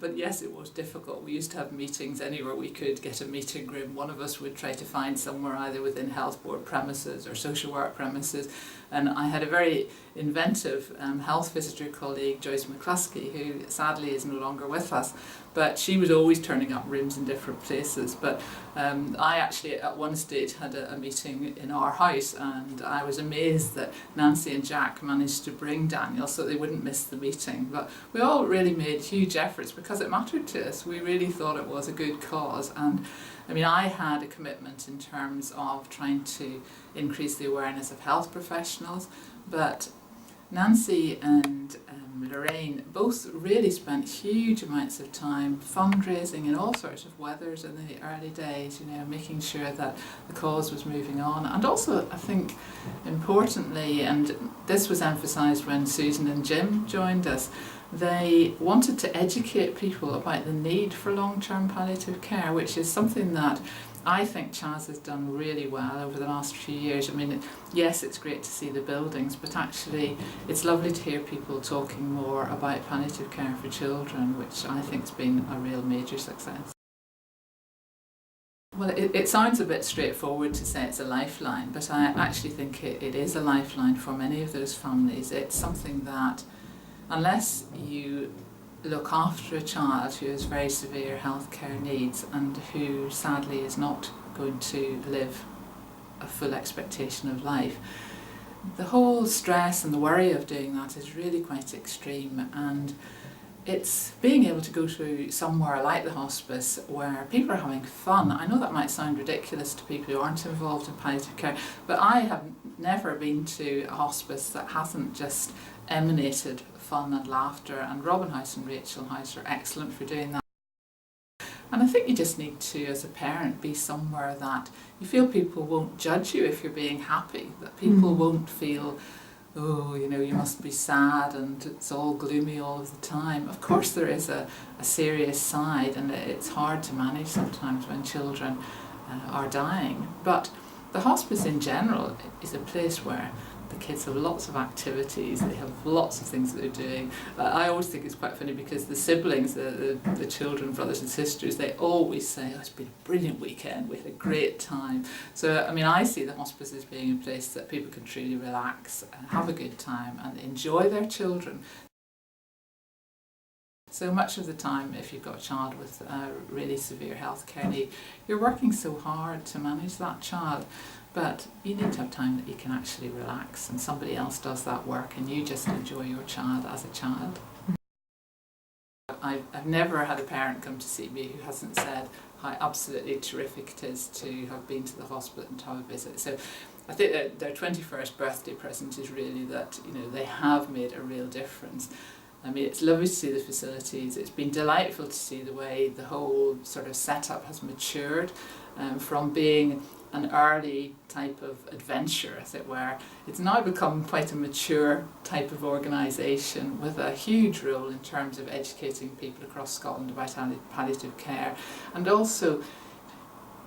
But yes, it was difficult. We used to have meetings anywhere we could get a meeting room. One of us would try to find somewhere either within health board premises or social work premises. And I had a very inventive health visitor colleague, Joyce McCluskey, who sadly is no longer with us. But she was always turning up rooms in different places. But I actually at one stage had a meeting in our house, and I was amazed that Nancy and Jack managed to bring Daniel so they wouldn't miss the meeting. But we all really made huge efforts because it mattered to us. We really thought it was a good cause. And I mean, I had a commitment in terms of trying to increase the awareness of health professionals, but Nancy and Lorraine both really spent huge amounts of time fundraising in all sorts of weathers in the early days, you know, making sure that the cause was moving on. And also, I think, importantly, and this was emphasised when Susan and Jim joined us, they wanted to educate people about the need for long-term palliative care, which is something that I think CHAS has done really well over the last few years. I mean, yes, it's great to see the buildings, but actually it's lovely to hear people talking more about palliative care for children, which I think has been a real major success. Well, it sounds a bit straightforward to say it's a lifeline, but I actually think it is a lifeline for many of those families. It's something that, unless you look after a child who has very severe healthcare needs and who sadly is not going to live a full expectation of life, the whole stress and the worry of doing that is really quite extreme. And it's being able to go to somewhere like the hospice where people are having fun. I know that might sound ridiculous to people who aren't involved in palliative care, but I have never been to a hospice that hasn't just emanated fun and laughter, and Robin House and Rachel House are excellent for doing that. And I think you just need to, as a parent, be somewhere that you feel people won't judge you if you're being happy, that people won't feel, oh, you know, you must be sad and it's all gloomy all of the time. Of course there is a serious side, and it's hard to manage sometimes when children are dying. But the hospice in general is a place where the kids have lots of activities, they have lots of things that they're doing. I always think it's quite funny because the siblings, the children, brothers and sisters, they always say, oh, it's been a brilliant weekend, we had a great time. So, I mean, I see the hospice as being a place that people can truly relax, have a good time and enjoy their children. So much of the time, if you've got a child with a really severe healthcare need, you're working so hard to manage that child, but you need to have time that you can actually relax and somebody else does that work and you just enjoy your child as a child. I've never had a parent come to see me who hasn't said how absolutely terrific it is to have been to the hospital and to have a visit. So I think that their 21st birthday present is really that, you know, they have made a real difference. I mean, it's lovely to see the facilities. It's been delightful to see the way the whole sort of setup has matured from being an early type of adventure, as it were. It's now become quite a mature type of organisation with a huge role in terms of educating people across Scotland about palliative care, and also,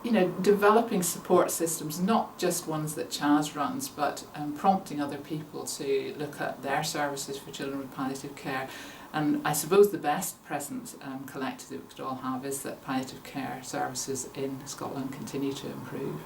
you know, developing support systems, not just ones that CHAS runs, but prompting other people to look at their services for children with palliative care. And I suppose the best present collective that we could all have is that palliative care services in Scotland continue to improve.